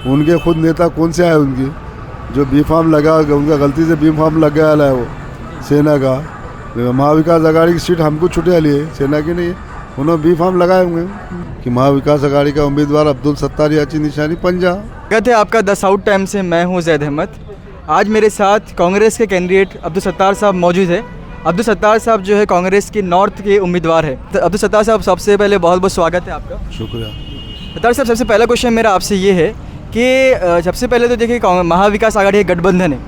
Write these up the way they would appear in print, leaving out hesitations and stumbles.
उनके खुद नेता कौन से आए उनकी, जो बी फार्म लगा, उनका गलती से बी फार्म लग गया है वो सेना का। महाविकास आघाड़ी की सीट हमको छूटे वाली है, सेना की नहीं है। उन्होंने बी फार्म लगाए होंगे कि महाविकास आघाड़ी का उम्मीदवार अब्दुल सत्तार याची निशानी पंजा। कहते हैं आपका द साउथ टाइम से मैं हूं जैद अहमद। आज मेरे साथ कांग्रेस के कैंडिडेट अब्दुल सत्तार साहब मौजूद है। अब्दुल सत्तार साहब जो है कांग्रेस के नॉर्थ के उम्मीदवार है। तो अब्दुल सत्तार साहब, सबसे पहले बहुत बहुत स्वागत है आपका। शुक्रिया। सत्तार साहब, सबसे पहला क्वेश्चन मेरा आपसे ये है कि सबसे पहले तो देखिए महाविकास आघाड़ी एक गठबंधन है,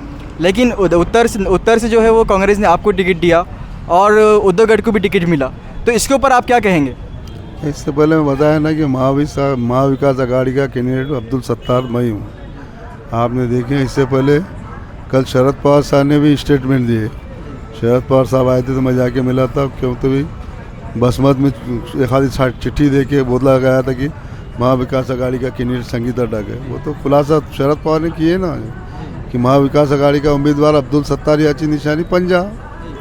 लेकिन उत्तर से जो है वो कांग्रेस ने आपको टिकट दिया और उद्धवगढ़ को भी टिकट मिला, तो इसके ऊपर आप क्या कहेंगे? इससे पहले मैं बताया ना कि महाविकास आघाड़ी का कैंडिडेट अब्दुल सत्तार मैं ही हूँ। आपने देखे इससे पहले कल शरद पवार साहब ने भी स्टेटमेंट दिए। शरद पवार साहब आए थे तो मैं जाके मिला था, क्यों तो भी बसमत में एक आधी चिट्ठी दे के बोला गया था कि महाविकास आघाड़ी का कैंडिडेट संगीता डग है। वो तो खुलासा शरद पवार ने किए ना कि महाविकास आघाड़ी का उम्मीदवार अब्दुल सत्तार याची निशानी पंजा,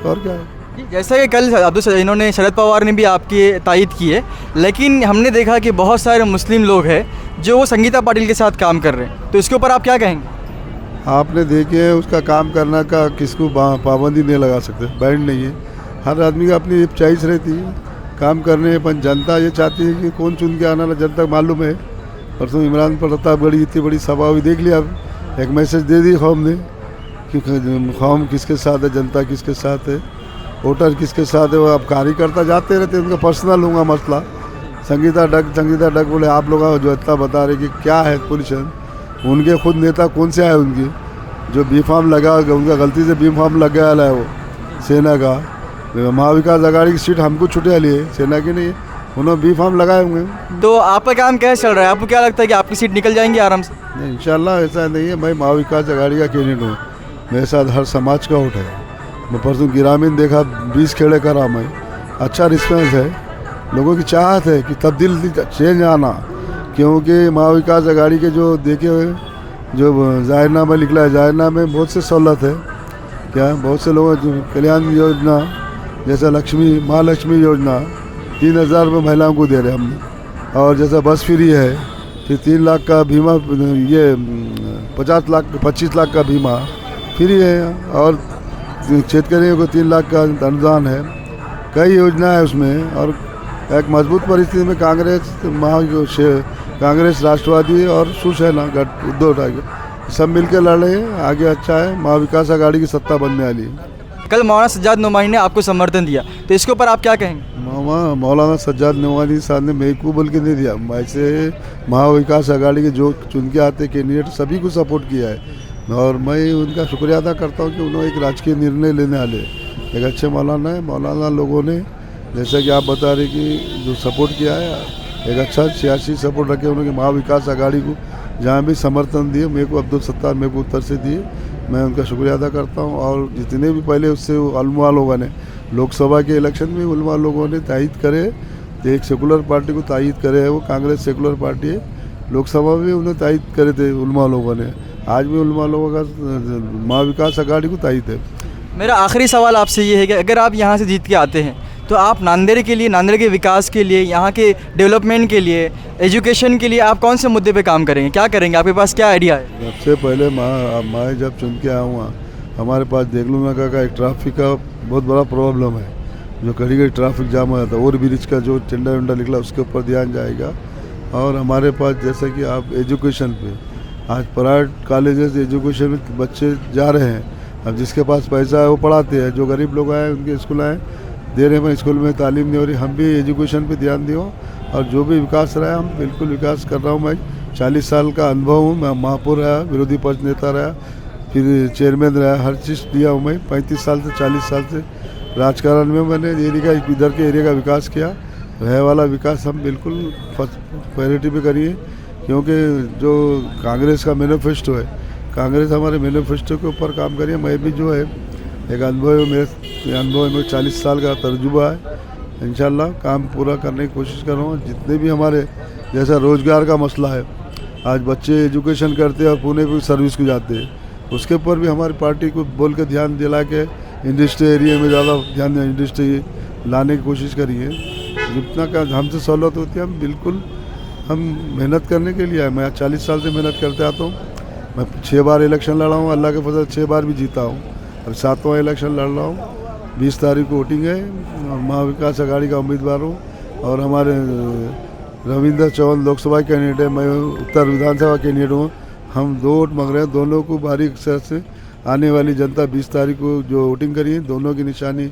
और क्या है। जैसा कि कल इन्होंने शरद पवार ने भी आपकी तायद की है, लेकिन हमने देखा कि बहुत सारे मुस्लिम लोग हैं जो वो संगीता पाटिल के साथ काम कर रहे हैं, तो इसके ऊपर आप क्या कहेंगे? आपने देखे उसका काम करना का किसको पाबंदी नहीं लगा सकते, बैंड नहीं है। हर आदमी का अपनी चॉइस रहती है काम करने पर। जनता ये चाहती है कि कौन चुन के आना, जनता को मालूम है। परसों इमरान प्रतापगढ़ी इतनी बड़ी सभा हुई, देख लिया। अब एक मैसेज दे दी कौम ने कि कौम किसके साथ है, जनता किसके साथ है, वोटर किसके साथ है। वो अब कार्यकर्ता जाते रहते, उनका पर्सनल होगा मसला। संगीता डग बोले आप लोग जो इतना बता रहे कि क्या है पोजीशन, उनके खुद नेता कौन से आए उनकी, जो बी फार्म लगा, उनका गलती से बी फार्म लग गया है वो सेना का। महाविकास आघाड़ी की सीट हमको छूटे वाली है, सेना की नहीं है। उन्होंने बी फार्म लगाए होंगे। तो आपका काम कैसे चल रहा है? आपको क्या लगता है कि आपकी सीट निकल जाएंगी आराम से? नहीं, इंशाल्लाह ऐसा नहीं है। मैं महाविकास आघाड़ी का कैंडिडेट हूँ, मेरे साथ हर समाज का वोट है। मैं परसों ग्रामीण देखा, 20 खेड़े करा मैं। अच्छा रिस्पॉन्स है, लोगों की चाहत है कि तब्दीली चेंज आना, क्योंकि महाविकास आघाड़ी के जो देखे हुए जो जाहिरनामा निकला है, जाहिरनामे में बहुत से सहूलत है। क्या बहुत से लोगों कल्याण योजना जैसा महालक्ष्मी योजना 3000 रुपये महिलाओं को दे रहे हमने, और जैसा बस फ्री है, फिर 3 लाख का बीमा, ये 25 लाख का बीमा फ्री है, और शेतकरियों को 3 लाख का अनुदान है। कई योजना है उसमें। और एक मजबूत परिस्थिति में कांग्रेस राष्ट्रवादी और शिवसेना उद्धव ठाकरे सब मिलकर लड़ रहे हैं। आगे अच्छा है, महाविकास आघाड़ी की सत्ता बनने वाली है। कल मौलाना सज्जाद नोमानी ने आपको समर्थन दिया, तो इसके ऊपर आप क्या कहेंगे? मौलाना सज्जाद नोमानी साहब ने मेरे को बोल के नहीं दिया। वैसे महाविकास आघाड़ी के जो चुन के आते कैंडिडेट सभी को सपोर्ट किया है, और मैं उनका शुक्रिया अदा करता हूँ कि उन्होंने एक राजकीय निर्णय लेने वाले एक अच्छे मौलाना है। मौलाना लोगों ने जैसा कि आप बता रहे कि जो सपोर्ट किया है, एक अच्छा सियासी सपोर्ट रखे उन्होंने महाविकास आघाड़ी को। जहाँ भी समर्थन दिए मेरे को, अब्दुल सत्तार मेरे को उत्तर से दिए, मैं उनका शुक्रिया अदा करता हूँ। और जितने भी पहले उससे उलमा लोगों ने, लोकसभा के इलेक्शन में उलमा लोगों ने तायद करे, एक सेकुलर पार्टी को तायद करे है, वो कांग्रेस सेकुलर पार्टी है। लोकसभा में उन्हें तायद करे थे उलमा लोगों ने, आज भी उलमा लोगों का महाविकास आघाड़ी को तायद है। मेरा आखिरी सवाल आपसे ये है कि अगर आप यहाँ से जीत के आते हैं तो आप नांदेड़ के लिए, नांदेड़ के विकास के लिए, यहाँ के डेवलपमेंट के लिए, एजुकेशन के लिए आप कौन से मुद्दे पे काम करेंगे, क्या करेंगे? आपके पास क्या आइडिया है? सबसे पहले मैं जब चुन के आऊँगा, हमारे पास देगलू नाका का एक ट्रैफिक का बहुत बड़ा प्रॉब्लम है, जो कड़ी कड़ी ट्रैफिक जाम हो जाता है। और ब्रिज का जो टेंडर वेंडर निकला उसके ऊपर ध्यान जाएगा। और हमारे पास जैसा कि आप एजुकेशन पे, आज प्राइवेट कॉलेजेस एजुकेशन में बच्चे जा रहे हैं। अब जिसके पास पैसा है वो पढ़ाते हैं, जो गरीब लोग आए उनके स्कूल आए दे रहे हैं, स्कूल में तालीम नहीं हो रही। हम भी एजुकेशन पे ध्यान दियो, और जो भी विकास रहा है हम बिल्कुल विकास कर रहा हूँ। मैं 40 साल का अनुभव हूँ। मैं महापौर रहा, विरोधी पक्ष नेता रहा, फिर चेयरमैन रहा, हर चीज़ दिया हूँ मैं। 35 साल से 40 साल से राजकारण में मैंने इधर के एरिया का विकास किया। रहे वाला विकास हम बिल्कुल प्रायोरिटी पे करिए, क्योंकि जो कांग्रेस का मैनिफेस्टो है, कांग्रेस हमारे मैनिफेस्टो के ऊपर काम करिए। मैं भी जो है एक अनुभव है, मेरे अनुभव में 40 साल का तजुर्बा है। इंशाल्लाह काम पूरा करने की कोशिश कर रहा हूँ। जितने भी हमारे जैसा रोज़गार का मसला है, आज बच्चे एजुकेशन करते हैं और पुणे भी सर्विस को जाते हैं, उसके ऊपर भी हमारी पार्टी को बोल के ध्यान दिला के इंडस्ट्री एरिया में ज़्यादा ध्यान इंडस्ट्री लाने की कोशिश करिए। जितना का हमसे सहूलत होती है हम बिल्कुल हम मेहनत करने के लिए आए। मैं 40 साल से मेहनत करते आता हूँ। मैं 6 बार इलेक्शन लड़ा हूँ, अल्लाह के फजल 6 बार भी जीता हूँ। अब 7वां इलेक्शन लड़ रहा हूँ। 20 तारीख को वोटिंग है और महाविकास आघाड़ी का उम्मीदवार हूँ। और हमारे रविंद्र चौहान लोकसभा कैंडिडेट है, मैं उत्तर विधानसभा कैंडिडेट हूँ। हम 2 वोट मांग रहे हैं, दोनों को भारी अक्सर से आने वाली जनता 20 तारीख को जो वोटिंग करी है, दोनों की निशानी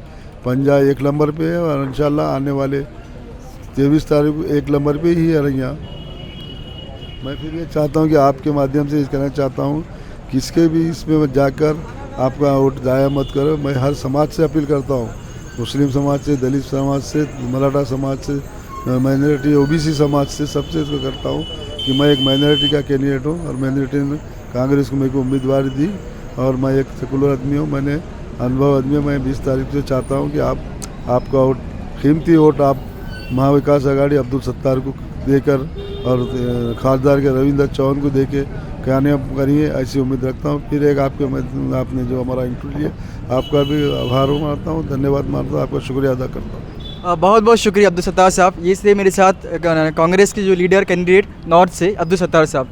पंजा 1 नंबर पे है और इंशाल्लाह आने वाले 23 तारीख को 1 नंबर पे ही है यहाँ। मैं फिर ये चाहता हूँ कि आपके माध्यम से कहना चाहता हूँ, किसके भी इसमें जाकर आपका वोट ज़ाया मत करो। मैं हर समाज से अपील करता हूँ, मुस्लिम समाज से, दलित समाज से, मराठा समाज से, माइनॉरिटी ओबीसी समाज से, सबसे इसको करता हूँ कि मैं एक माइनॉरिटी का कैंडिडेट हूँ और माइनॉरिटी ने कांग्रेस को मेरे को उम्मीदवारी दी और मैं एक सेकुलर आदमी हूँ, मैंने अनुभव आदमी हूँ। मैं 20 तारीख से चाहता हूँ कि आपका वोट, कीमती वोट आप महाविकास आघाड़ी अब्दुल सत्तार को देकर और खासदार के रविंद्र चौहान को देके कामयाब करिए, ऐसी उम्मीद रखता हूँ। फिर एक आपने जो हमारा इंटरव्यू लिया, आपका भी आभार मानता हूँ, धन्यवाद मानता हूँ, आपका शुक्रिया अदा करता हूँ। बहुत बहुत शुक्रिया अब्दुल सत्तार साहब। ये थे मेरे साथ कांग्रेस के जो लीडर कैंडिडेट नॉर्थ से अब्दुल सत्तार साहब।